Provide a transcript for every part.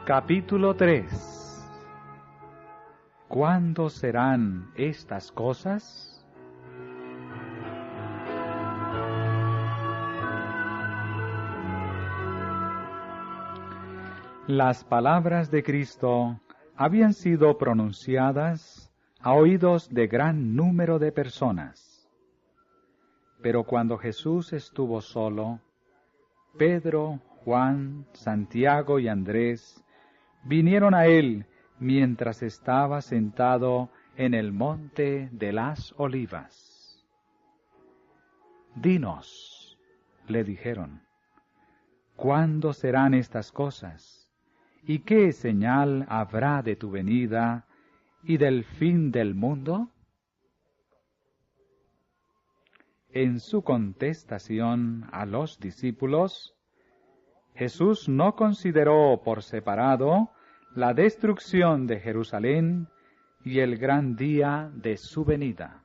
Capítulo 3. ¿Cuándo serán estas cosas? Las palabras de Cristo habían sido pronunciadas a oídos de gran número de personas. Pero cuando Jesús estuvo solo, Pedro, Juan, Santiago y Andrés vinieron a él mientras estaba sentado en el monte de las Olivas. «Dinos», le dijeron, «¿cuándo serán estas cosas? ¿Y qué señal habrá de tu venida y del fin del mundo?» En su contestación a los discípulos, Jesús no consideró por separado la destrucción de Jerusalén y el gran día de su venida.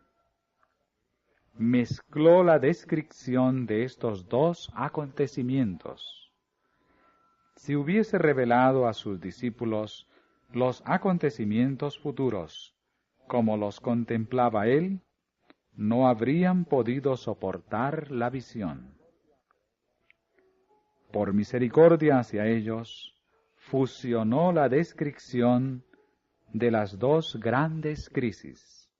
Mezcló la descripción de estos dos acontecimientos. Si hubiese revelado a sus discípulos los acontecimientos futuros, como los contemplaba él, no habrían podido soportar la visión. Por misericordia hacia ellos, fusionó la descripción de las dos grandes crisis,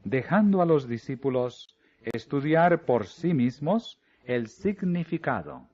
dejando a los discípulos estudiar por sí mismos el significado.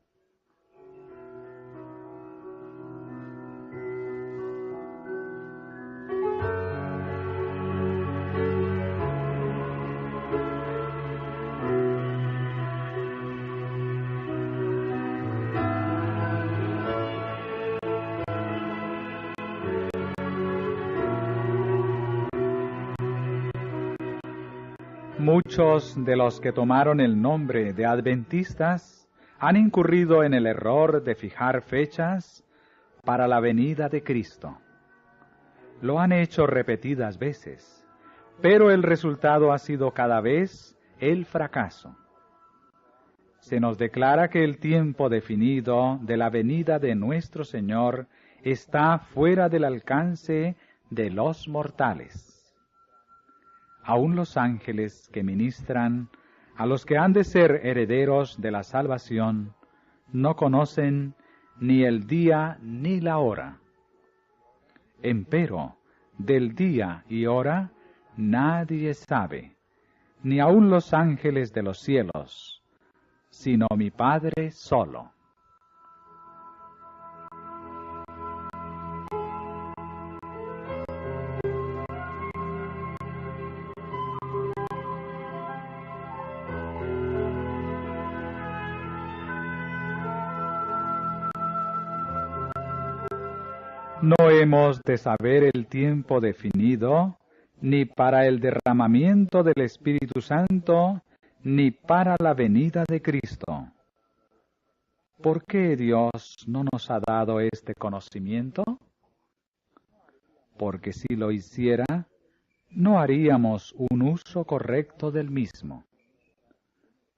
Muchos de los que tomaron el nombre de adventistas han incurrido en el error de fijar fechas para la venida de Cristo. Lo han hecho repetidas veces, pero el resultado ha sido cada vez el fracaso. Se nos declara que el tiempo definido de la venida de nuestro Señor está fuera del alcance de los mortales. Aún los ángeles que ministran a los que han de ser herederos de la salvación no conocen ni el día ni la hora. Empero, del día y hora nadie sabe, ni aun los ángeles de los cielos, sino mi Padre solo. No hemos de saber el tiempo definido, ni para el derramamiento del Espíritu Santo, ni para la venida de Cristo. ¿Por qué Dios no nos ha dado este conocimiento? Porque si lo hiciera, no haríamos un uso correcto del mismo.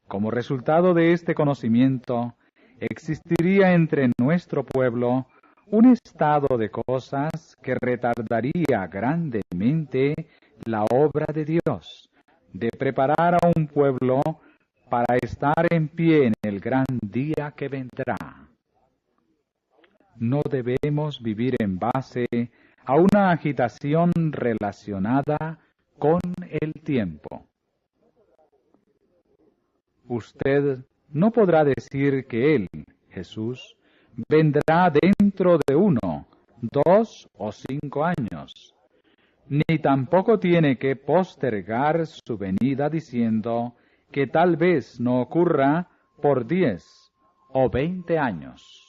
Como resultado de este conocimiento, existiría entre nuestro pueblo un estado de cosas que retardaría grandemente la obra de Dios, de preparar a un pueblo para estar en pie en el gran día que vendrá. No debemos vivir en base a una agitación relacionada con el tiempo. Usted no podrá decir que Él, Jesús, vendrá dentro de 1, 2 o 5 años, ni tampoco tiene que postergar su venida diciendo que tal vez no ocurra por 10 o 20 años.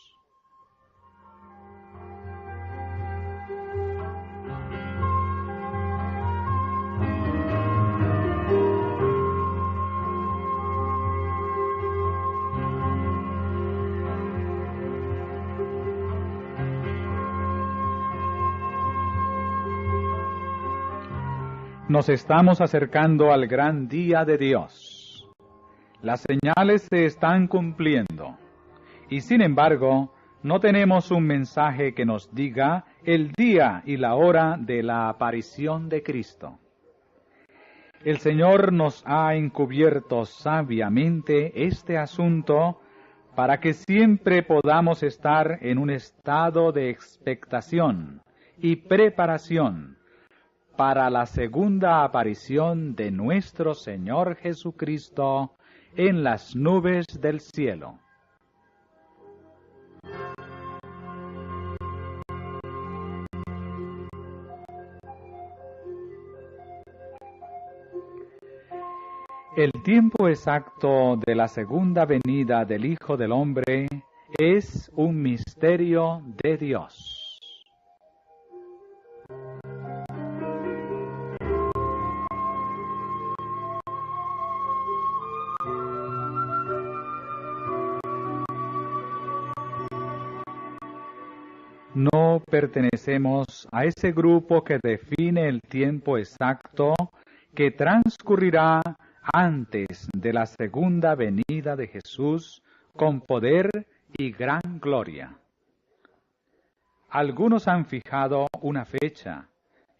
Nos estamos acercando al gran día de Dios. Las señales se están cumpliendo y sin embargo no tenemos un mensaje que nos diga el día y la hora de la aparición de Cristo. El Señor nos ha encubierto sabiamente este asunto para que siempre podamos estar en un estado de expectación y preparación para la segunda aparición de nuestro Señor Jesucristo en las nubes del cielo. El tiempo exacto de la segunda venida del Hijo del Hombre es un misterio de Dios. No pertenecemos a ese grupo que define el tiempo exacto que transcurrirá antes de la segunda venida de Jesús con poder y gran gloria. Algunos han fijado una fecha,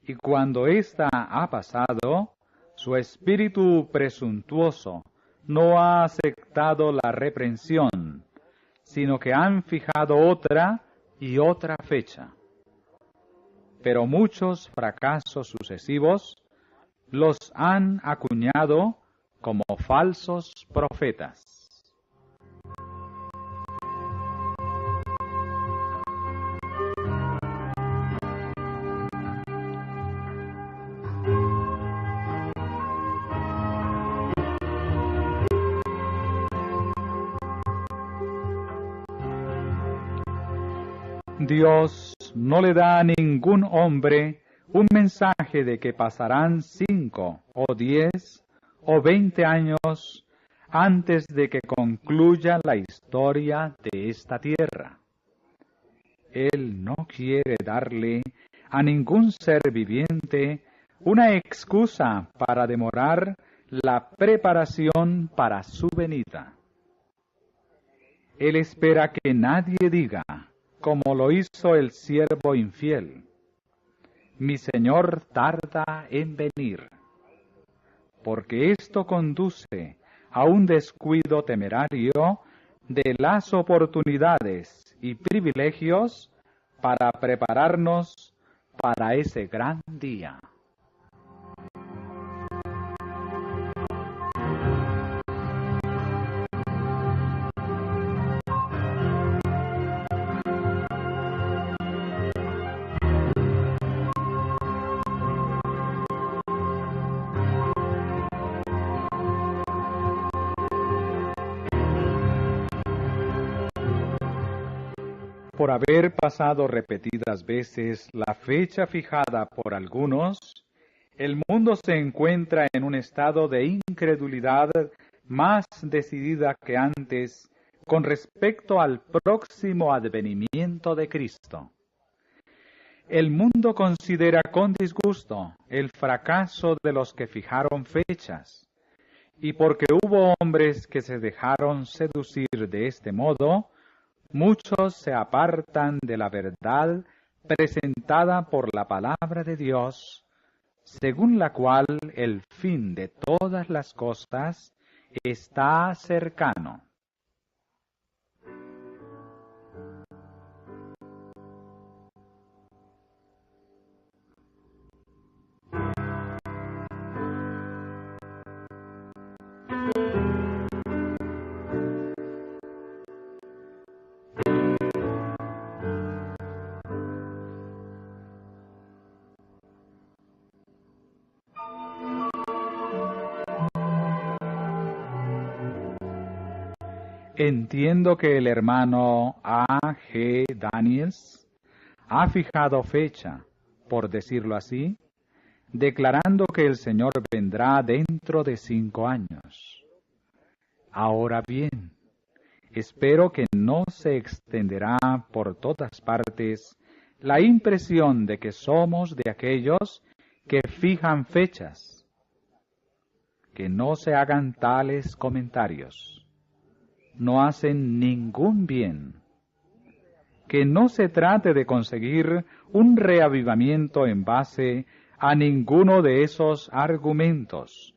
y cuando ésta ha pasado, su espíritu presuntuoso no ha aceptado la reprensión, sino que han fijado otra y otra fecha. Pero muchos fracasos sucesivos los han acuñado como falsos profetas. Dios no le da a ningún hombre un mensaje de que pasarán 5 o 10 o 20 años antes de que concluya la historia de esta tierra. Él no quiere darle a ningún ser viviente una excusa para demorar la preparación para su venida. Él espera que nadie diga, como lo hizo el siervo infiel: mi Señor tarda en venir, porque esto conduce a un descuido temerario de las oportunidades y privilegios para prepararnos para ese gran día. Por haber pasado repetidas veces la fecha fijada por algunos, el mundo se encuentra en un estado de incredulidad más decidida que antes con respecto al próximo advenimiento de Cristo. El mundo considera con disgusto el fracaso de los que fijaron fechas, y porque hubo hombres que se dejaron seducir de este modo, muchos se apartan de la verdad presentada por la palabra de Dios, según la cual el fin de todas las cosas está cercano. Entiendo que el hermano A. G. Daniels ha fijado fecha, por decirlo así, declarando que el Señor vendrá dentro de 5 años. Ahora bien, espero que no se extenderá por todas partes la impresión de que somos de aquellos que fijan fechas. Que no se hagan tales comentarios. No hacen ningún bien. que no se trate de conseguir un reavivamiento en base a ninguno de esos argumentos,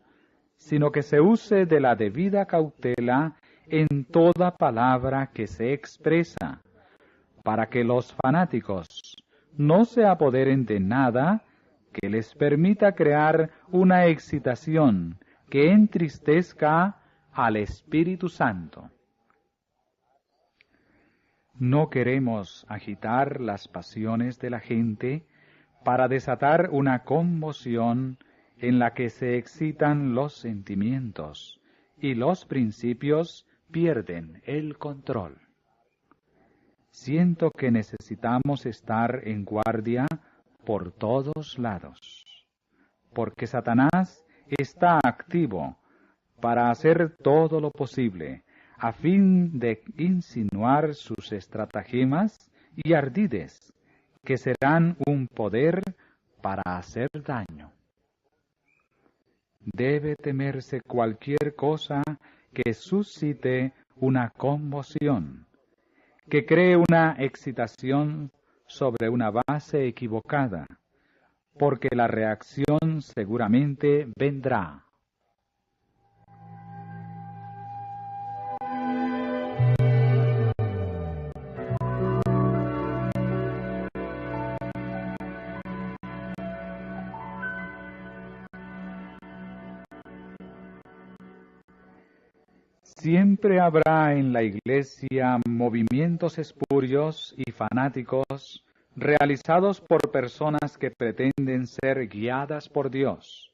sino que se use de la debida cautela en toda palabra que se expresa, para que los fanáticos no se apoderen de nada que les permita crear una excitación que entristezca al Espíritu Santo. No queremos agitar las pasiones de la gente para desatar una conmoción en la que se excitan los sentimientos y los principios pierden el control. Siento que necesitamos estar en guardia por todos lados, porque Satanás está activo para hacer todo lo posible a fin de insinuar sus estratagemas y ardides, que serán un poder para hacer daño. Debe temerse cualquier cosa que suscite una conmoción, que cree una excitación sobre una base equivocada, porque la reacción seguramente vendrá. Siempre habrá en la Iglesia movimientos espurios y fanáticos realizados por personas que pretenden ser guiadas por Dios,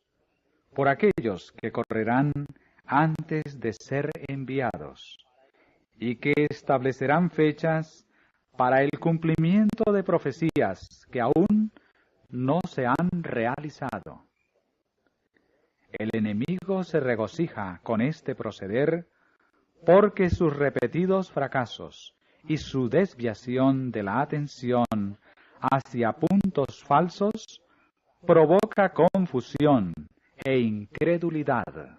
por aquellos que correrán antes de ser enviados, y que establecerán fechas para el cumplimiento de profecías que aún no se han realizado. El enemigo se regocija con este proceder porque sus repetidos fracasos y su desviación de la atención hacia puntos falsos provoca confusión e incredulidad.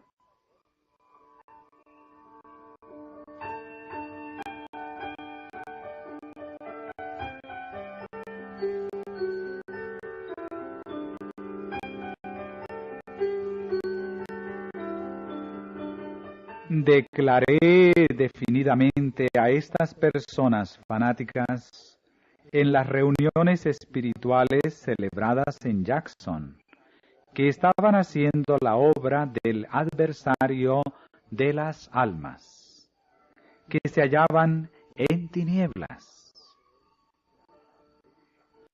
Declaré definidamente a estas personas fanáticas en las reuniones espirituales celebradas en Jackson, que estaban haciendo la obra del adversario de las almas, que se hallaban en tinieblas.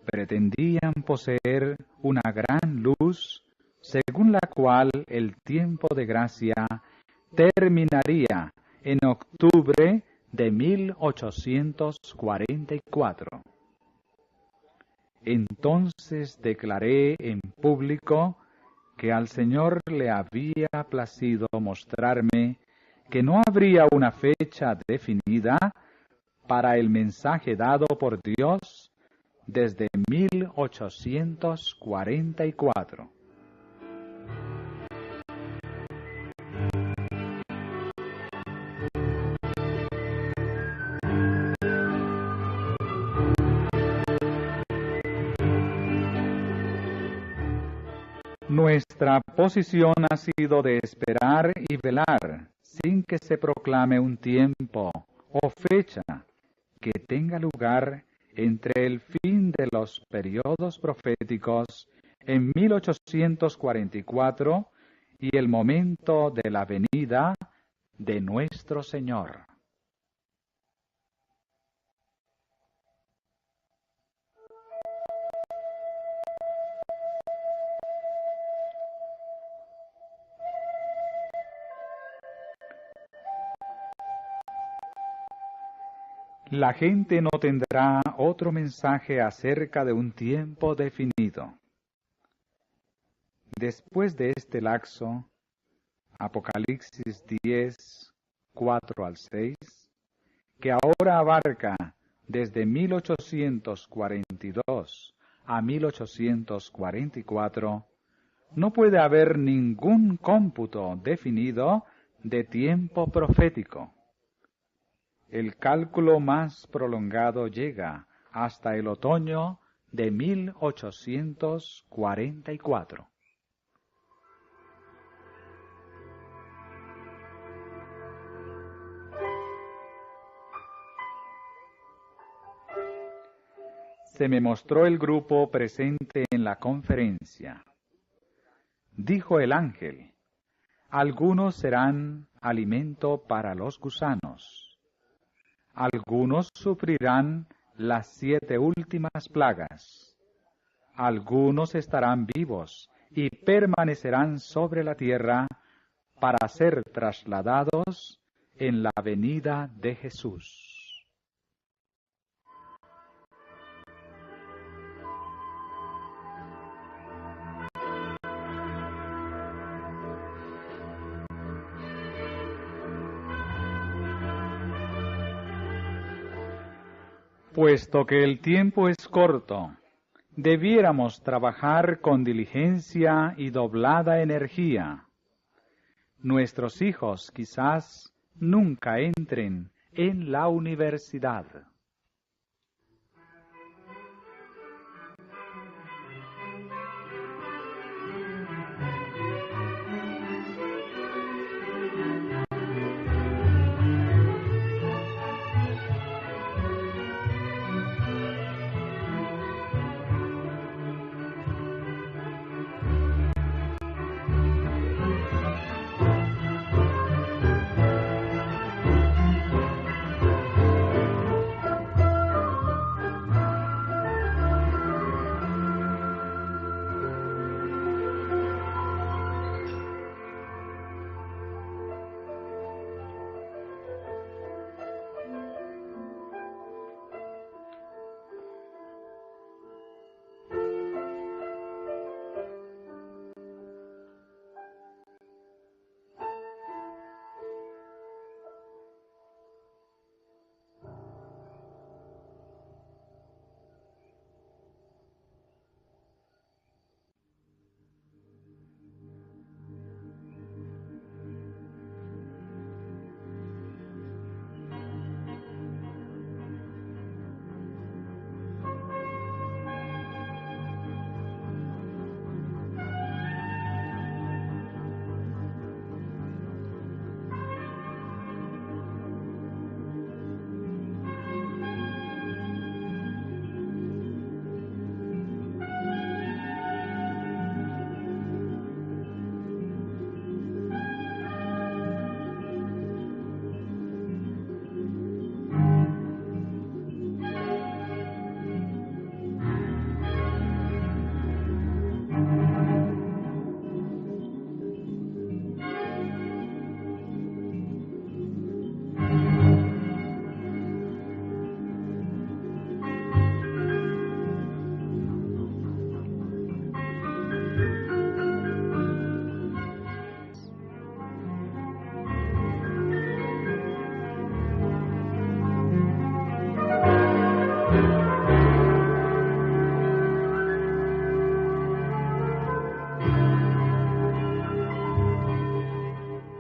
Pretendían poseer una gran luz, según la cual el tiempo de gracia terminaría en octubre de 1844. Entonces declaré en público que al Señor le había placido mostrarme que no habría una fecha definida para el mensaje dado por Dios desde 1844. Nuestra posición ha sido de esperar y velar sin que se proclame un tiempo o fecha que tenga lugar entre el fin de los periodos proféticos en 1844 y el momento de la venida de nuestro Señor. La gente no tendrá otro mensaje acerca de un tiempo definido. Después de este lapso, Apocalipsis 10, 4 al 6, que ahora abarca desde 1842 a 1844, no puede haber ningún cómputo definido de tiempo profético. El cálculo más prolongado llega hasta el otoño de 1844. Se me mostró el grupo presente en la conferencia. Dijo el ángel: algunos serán alimento para los gusanos. Algunos sufrirán las 7 últimas plagas. Algunos estarán vivos y permanecerán sobre la tierra para ser trasladados en la venida de Jesús. Puesto que el tiempo es corto, debiéramos trabajar con diligencia y doblada energía. Nuestros hijos quizás nunca entren en la universidad.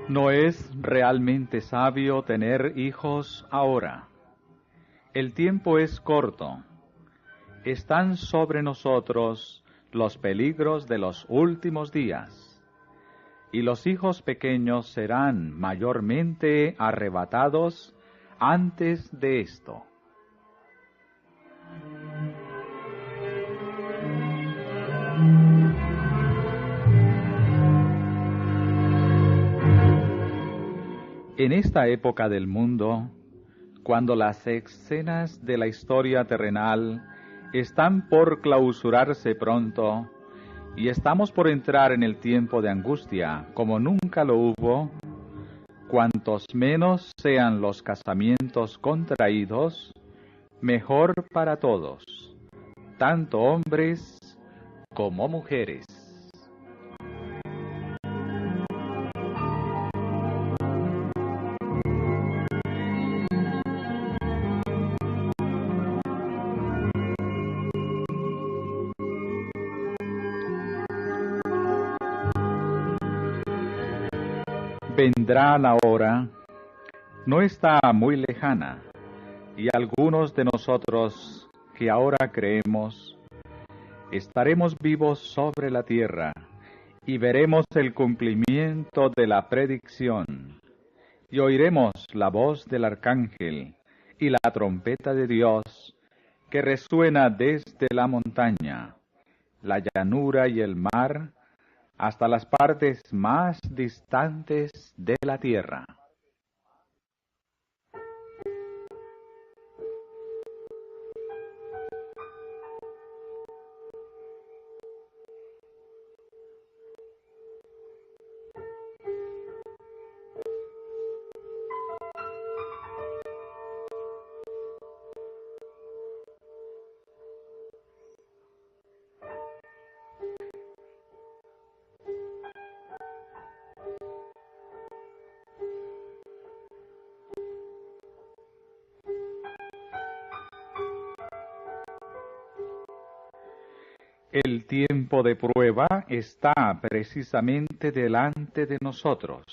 No es realmente sabio tener hijos ahora. El tiempo es corto. Están sobre nosotros los peligros de los últimos días, y los hijos pequeños serán mayormente arrebatados antes de esto. En esta época del mundo, cuando las escenas de la historia terrenal están por clausurarse pronto y estamos por entrar en el tiempo de angustia como nunca lo hubo, cuantos menos sean los casamientos contraídos, mejor para todos, tanto hombres como mujeres. Vendrá la hora, no está muy lejana, y algunos de nosotros que ahora creemos, estaremos vivos sobre la tierra y veremos el cumplimiento de la predicción, y oiremos la voz del arcángel y la trompeta de Dios que resuena desde la montaña, la llanura y el mar, hasta las partes más distantes de la tierra. El tiempo de prueba está precisamente delante de nosotros,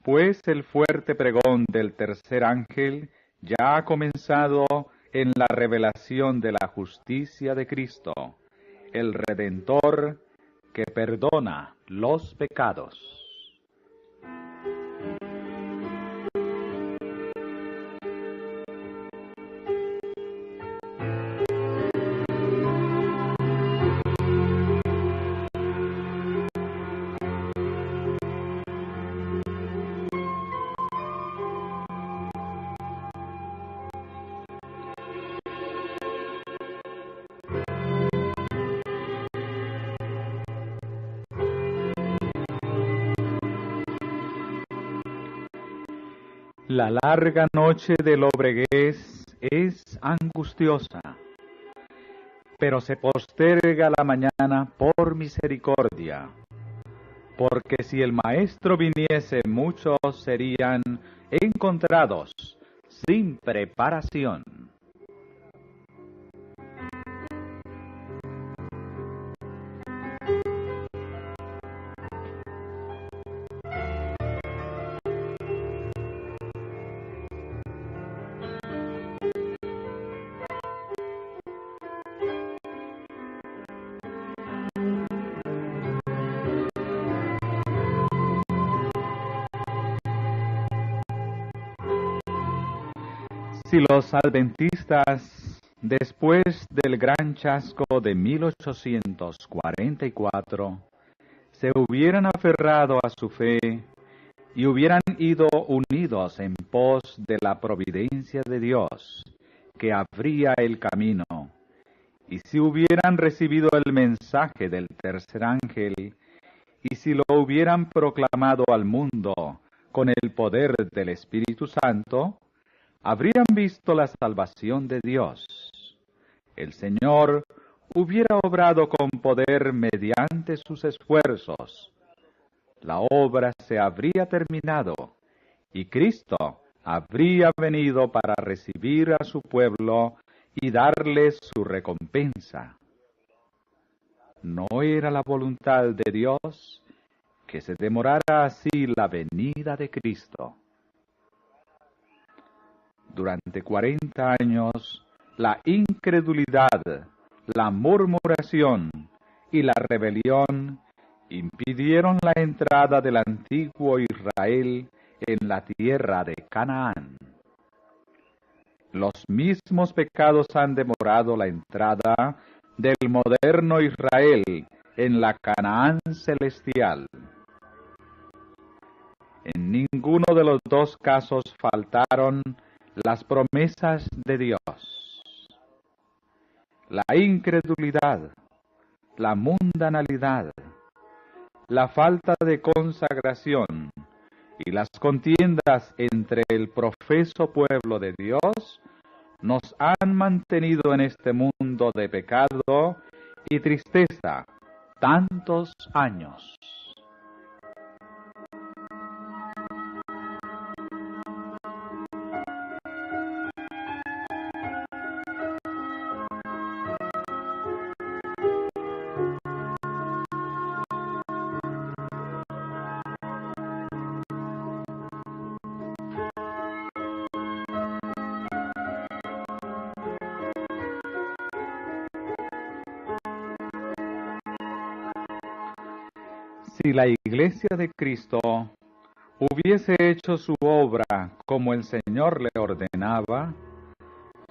pues el fuerte pregón del tercer ángel ya ha comenzado en la revelación de la justicia de Cristo, el Redentor que perdona los pecados. La larga noche del lobreguez es angustiosa, pero se posterga la mañana por misericordia, porque si el Maestro viniese, muchos serían encontrados sin preparación. Si los adventistas, después del gran chasco de 1844, se hubieran aferrado a su fe y hubieran ido unidos en pos de la providencia de Dios, que abría el camino, y si hubieran recibido el mensaje del tercer ángel, y si lo hubieran proclamado al mundo con el poder del Espíritu Santo, habrían visto la salvación de Dios. El Señor hubiera obrado con poder mediante sus esfuerzos. La obra se habría terminado y Cristo habría venido para recibir a su pueblo y darles su recompensa. ¿No era la voluntad de Dios que se demorara así la venida de Cristo? Durante 40 años, la incredulidad, la murmuración y la rebelión impidieron la entrada del antiguo Israel en la tierra de Canaán. Los mismos pecados han demorado la entrada del moderno Israel en la Canaán celestial. En ninguno de los dos casos faltaron las promesas de Dios. La incredulidad, la mundanalidad, la falta de consagración y las contiendas entre el profeso pueblo de Dios nos han mantenido en este mundo de pecado y tristeza tantos años. Si la Iglesia de Cristo hubiese hecho su obra como el Señor le ordenaba,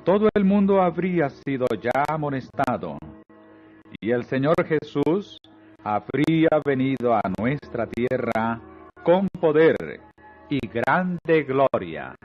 todo el mundo habría sido ya amonestado, y el Señor Jesús habría venido a nuestra tierra con poder y grande gloria.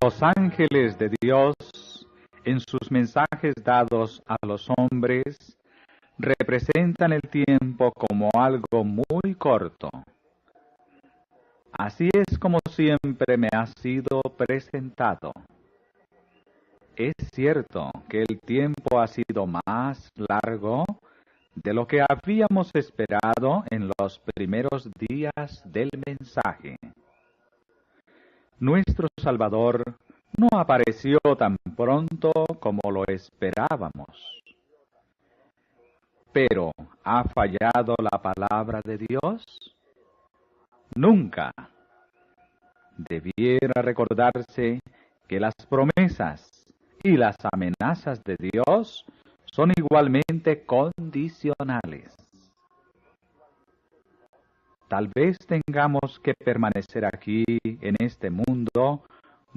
Los ángeles de Dios, en sus mensajes dados a los hombres, representan el tiempo como algo muy corto. Así es como siempre me ha sido presentado. Es cierto que el tiempo ha sido más largo de lo que habíamos esperado en los primeros días del mensaje. Nuestro Salvador no apareció tan pronto como lo esperábamos. Pero, ¿ha fallado la palabra de Dios? Nunca. Debiera recordarse que las promesas y las amenazas de Dios son igualmente condicionales. Tal vez tengamos que permanecer aquí en este mundo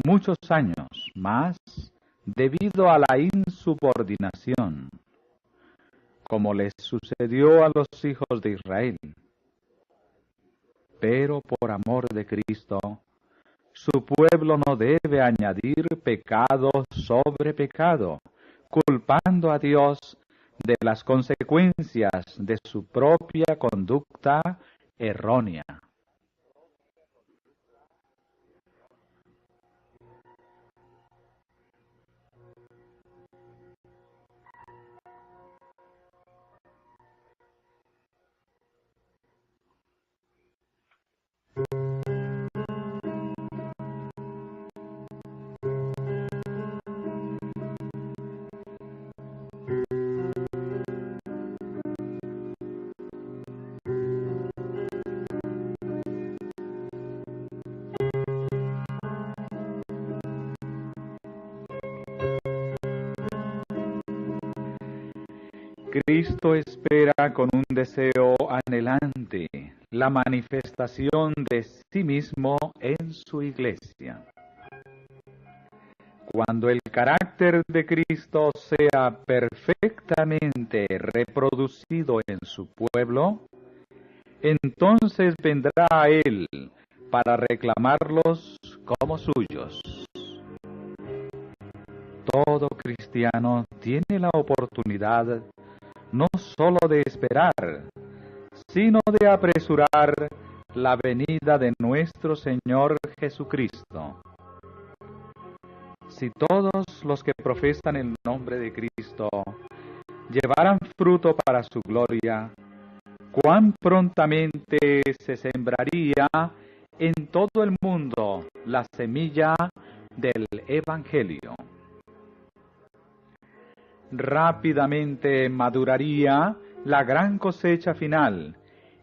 muchos años más debido a la insubordinación, como les sucedió a los hijos de Israel. Pero por amor de Cristo, su pueblo no debe añadir pecado sobre pecado, culpando a Dios de las consecuencias de su propia conducta errónea. Cristo espera con un deseo anhelante la manifestación de sí mismo en su iglesia. Cuando el carácter de Cristo sea perfectamente reproducido en su pueblo, entonces vendrá a Él para reclamarlos como suyos. Todo cristiano tiene la oportunidad no sólo de esperar, sino de apresurar la venida de nuestro Señor Jesucristo. Si todos los que profesan el nombre de Cristo llevaran fruto para su gloria, cuán prontamente se sembraría en todo el mundo la semilla del Evangelio. Rápidamente maduraría la gran cosecha final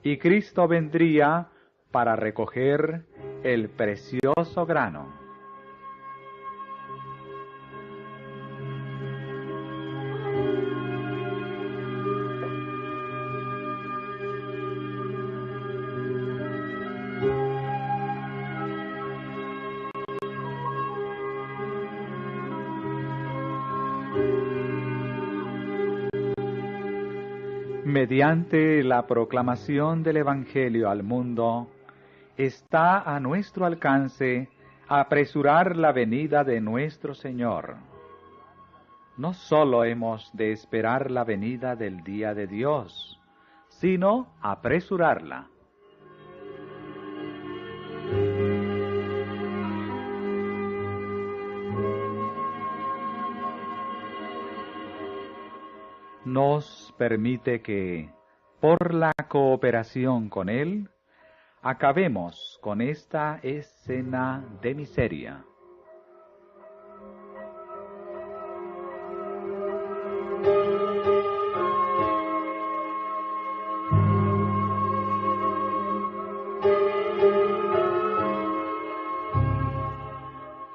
y Cristo vendría para recoger el precioso grano. Mediante la proclamación del Evangelio al mundo, está a nuestro alcance apresurar la venida de nuestro Señor. No sólo hemos de esperar la venida del día de Dios, sino apresurarla. Nos permite que, por la cooperación con Él, acabemos con esta escena de miseria.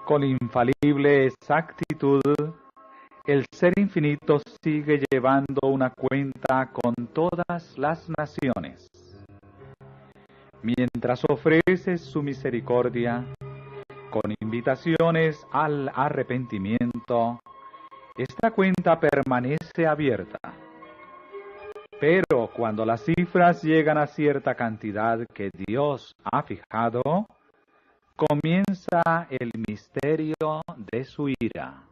Con infalible exactitud, el Ser Infinito sigue llevando una cuenta con todas las naciones. Mientras ofrece su misericordia, con invitaciones al arrepentimiento, esta cuenta permanece abierta. Pero cuando las cifras llegan a cierta cantidad que Dios ha fijado, comienza el misterio de su ira.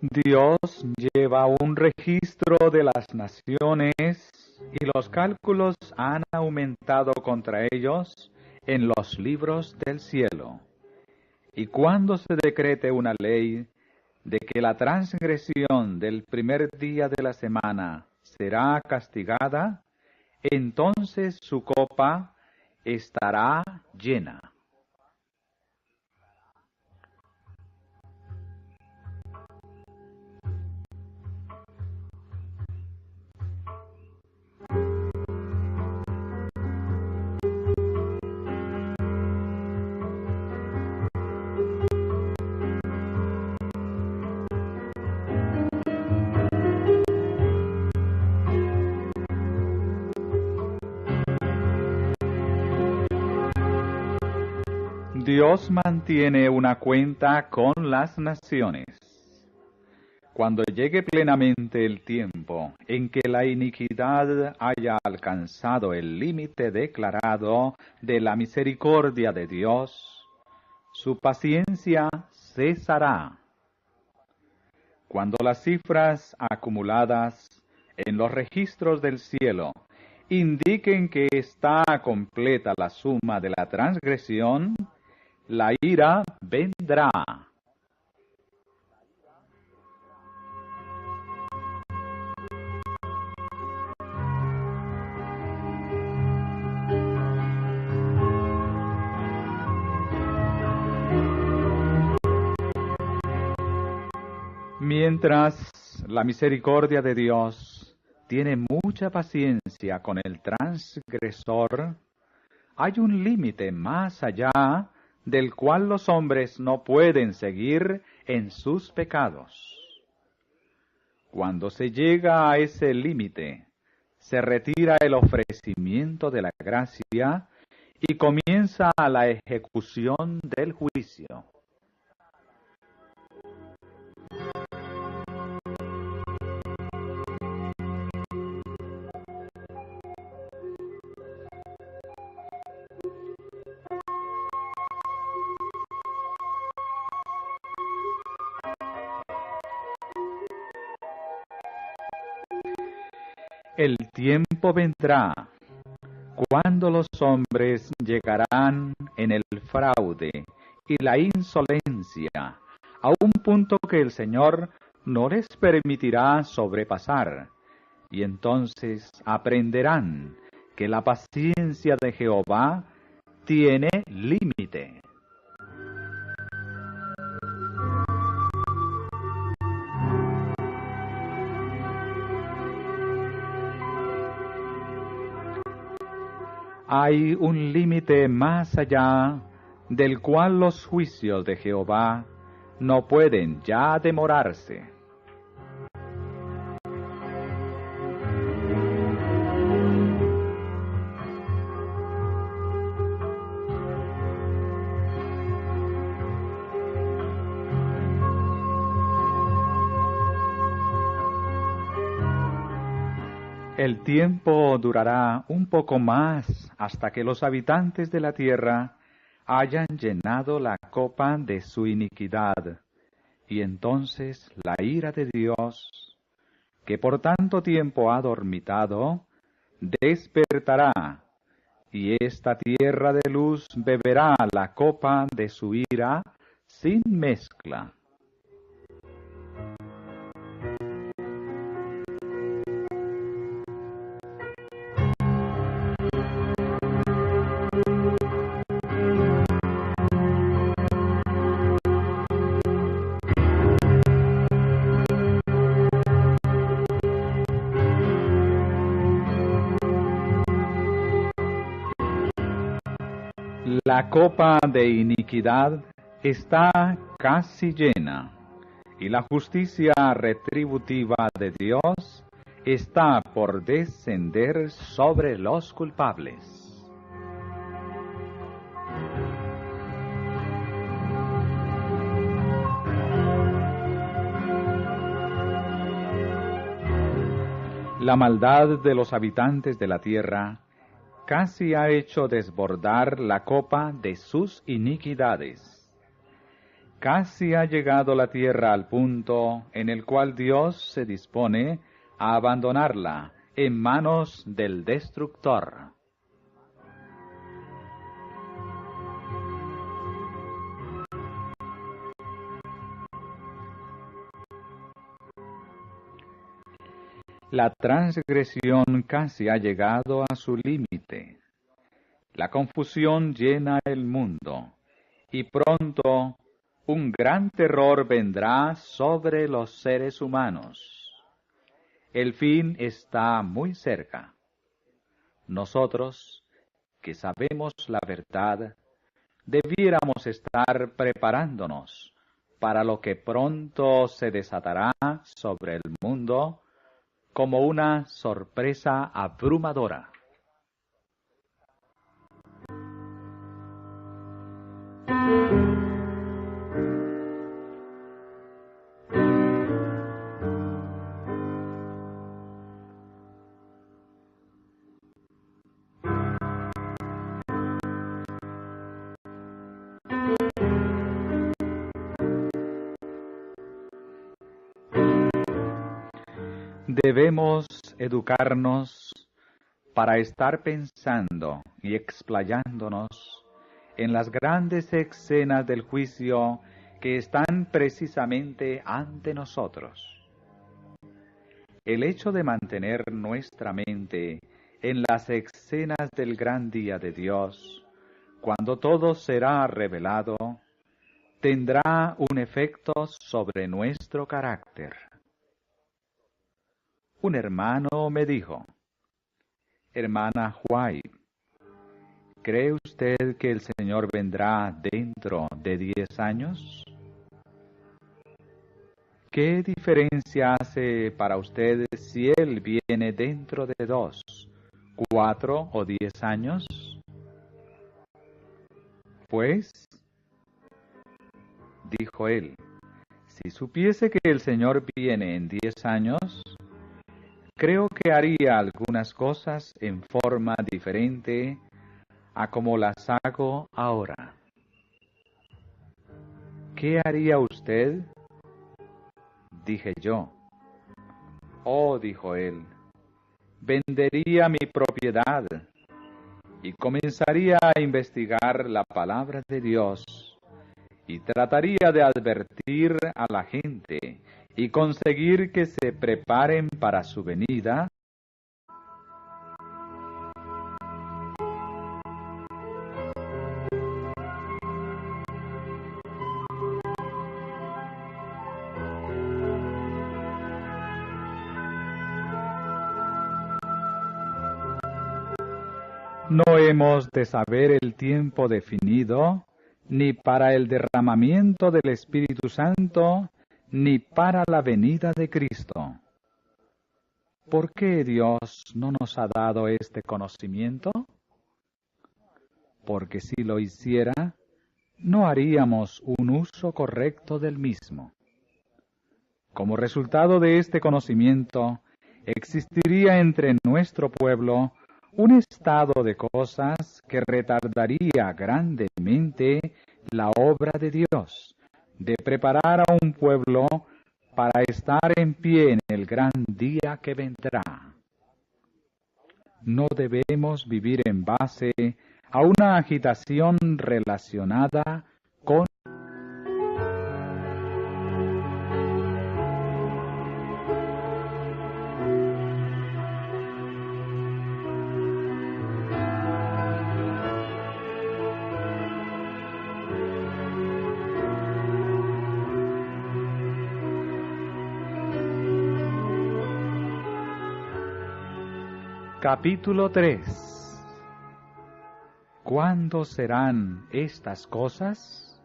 Dios lleva un registro de las naciones y los cálculos han aumentado contra ellos en los libros del cielo. Y cuando se decrete una ley de que la transgresión del primer día de la semana será castigada, entonces su copa estará llena. Dios mantiene una cuenta con las naciones. Cuando llegue plenamente el tiempo en que la iniquidad haya alcanzado el límite declarado de la misericordia de Dios, su paciencia cesará. Cuando las cifras acumuladas en los registros del cielo indiquen que está completa la suma de la transgresión, la ira vendrá. Mientras la misericordia de Dios tiene mucha paciencia con el transgresor, hay un límite más allá del cual los hombres no pueden seguir en sus pecados. Cuando se llega a ese límite, se retira el ofrecimiento de la gracia y comienza la ejecución del juicio. El tiempo vendrá cuando los hombres llegarán en el fraude y la insolencia a un punto que el Señor no les permitirá sobrepasar, y entonces aprenderán que la paciencia de Jehová tiene límite. Hay un límite más allá del cual los juicios de Jehová no pueden ya demorarse. El tiempo durará un poco más hasta que los habitantes de la tierra hayan llenado la copa de su iniquidad, y entonces la ira de Dios, que por tanto tiempo ha dormitado, despertará, y esta tierra de luz beberá la copa de su ira sin mezcla. La copa de iniquidad está casi llena, y la justicia retributiva de Dios está por descender sobre los culpables. La maldad de los habitantes de la tierra casi ha hecho desbordar la copa de sus iniquidades. Casi ha llegado la tierra al punto en el cual Dios se dispone a abandonarla en manos del destructor. La transgresión casi ha llegado a su límite. La confusión llena el mundo, y pronto un gran terror vendrá sobre los seres humanos. El fin está muy cerca. Nosotros, que sabemos la verdad, debiéramos estar preparándonos para lo que pronto se desatará sobre el mundo como una sorpresa abrumadora. Debemos educarnos para estar pensando y explayándonos en las grandes escenas del juicio que están precisamente ante nosotros. El hecho de mantener nuestra mente en las escenas del gran día de Dios, cuando todo será revelado, tendrá un efecto sobre nuestro carácter. Un hermano me dijo: hermana White, ¿cree usted que el Señor vendrá dentro de 10 años? ¿Qué diferencia hace para usted si Él viene dentro de 2, 4 o 10 años? Pues, dijo él, si supiese que el Señor viene en 10 años, creo que haría algunas cosas en forma diferente a como las hago ahora. ¿Qué haría usted? Dije yo. Oh, dijo él, vendería mi propiedad y comenzaría a investigar la palabra de Dios y trataría de advertir a la gente y conseguir que se preparen para su venida. No hemos de saber el tiempo definido, ni para el derramamiento del Espíritu Santo, ni para la venida de Cristo. ¿Por qué Dios no nos ha dado este conocimiento? Porque si lo hiciera, no haríamos un uso correcto del mismo. Como resultado de este conocimiento, existiría entre nuestro pueblo un estado de cosas que retardaría grandemente la obra de Dios, de preparar a un pueblo para estar en pie en el gran día que vendrá. No debemos vivir en base a una agitación relacionada con Capítulo 3. ¿Cuándo serán estas cosas?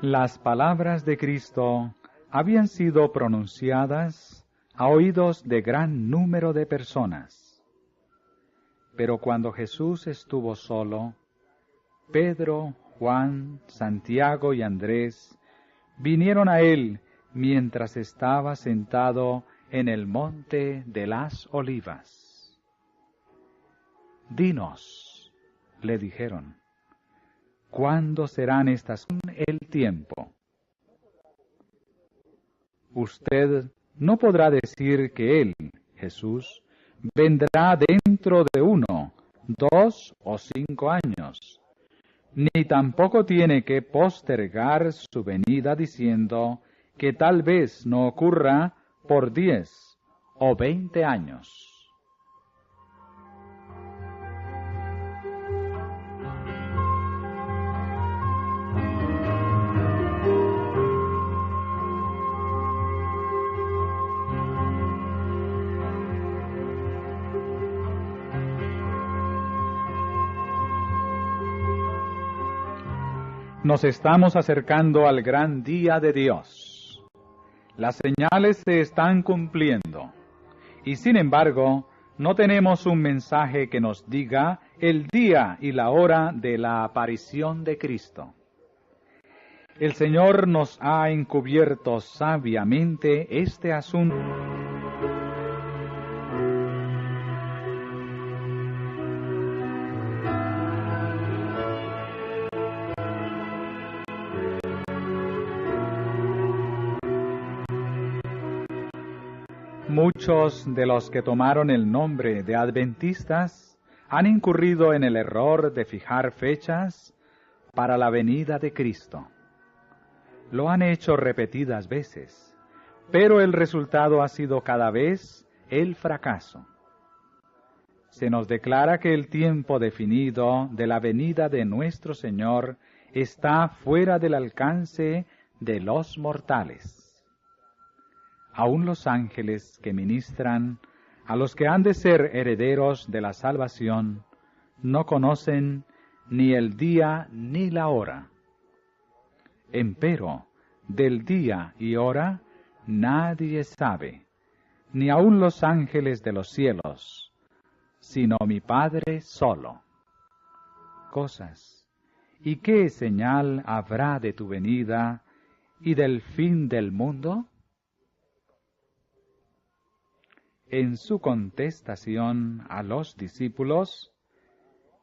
Las palabras de Cristo habían sido pronunciadas a oídos de gran número de personas. Pero cuando Jesús estuvo solo, Pedro, Juan, Santiago y Andrés vinieron a él mientras estaba sentado en el monte de las Olivas. Dinos, le dijeron, ¿cuándo serán estas cosas el tiempo? Usted no podrá decir que él, Jesús, vendrá dentro de 1, 2 o 5 años, ni tampoco tiene que postergar su venida diciendo que tal vez no ocurra por 10 o 20 años. Nos estamos acercando al gran día de Dios. Las señales se están cumpliendo. Y sin embargo, no tenemos un mensaje que nos diga el día y la hora de la aparición de Cristo. El Señor nos ha encubierto sabiamente este asunto. Muchos de los que tomaron el nombre de adventistas han incurrido en el error de fijar fechas para la venida de Cristo. Lo han hecho repetidas veces, pero el resultado ha sido cada vez el fracaso. Se nos declara que el tiempo definido de la venida de nuestro Señor está fuera del alcance de los mortales. Aún los ángeles que ministran a los que han de ser herederos de la salvación no conocen ni el día ni la hora. Empero, del día y hora nadie sabe, ni aun los ángeles de los cielos, sino mi Padre solo. Cosas, ¿y qué señal habrá de tu venida y del fin del mundo? En su contestación a los discípulos,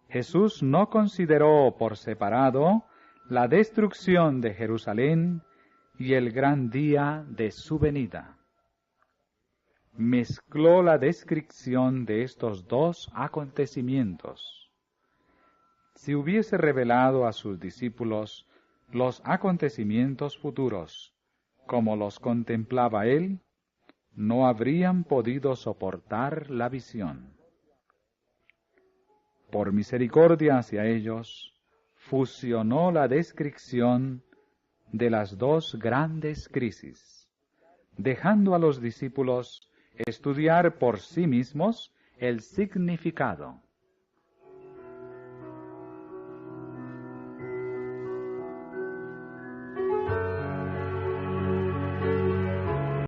Jesús no consideró por separado la destrucción de Jerusalén y el gran día de su venida. Mezcló la descripción de estos dos acontecimientos. Si hubiese revelado a sus discípulos los acontecimientos futuros, como los contemplaba él, no habrían podido soportar la visión. Por misericordia hacia ellos, fusionó la descripción de las dos grandes crisis, dejando a los discípulos estudiar por sí mismos el significado.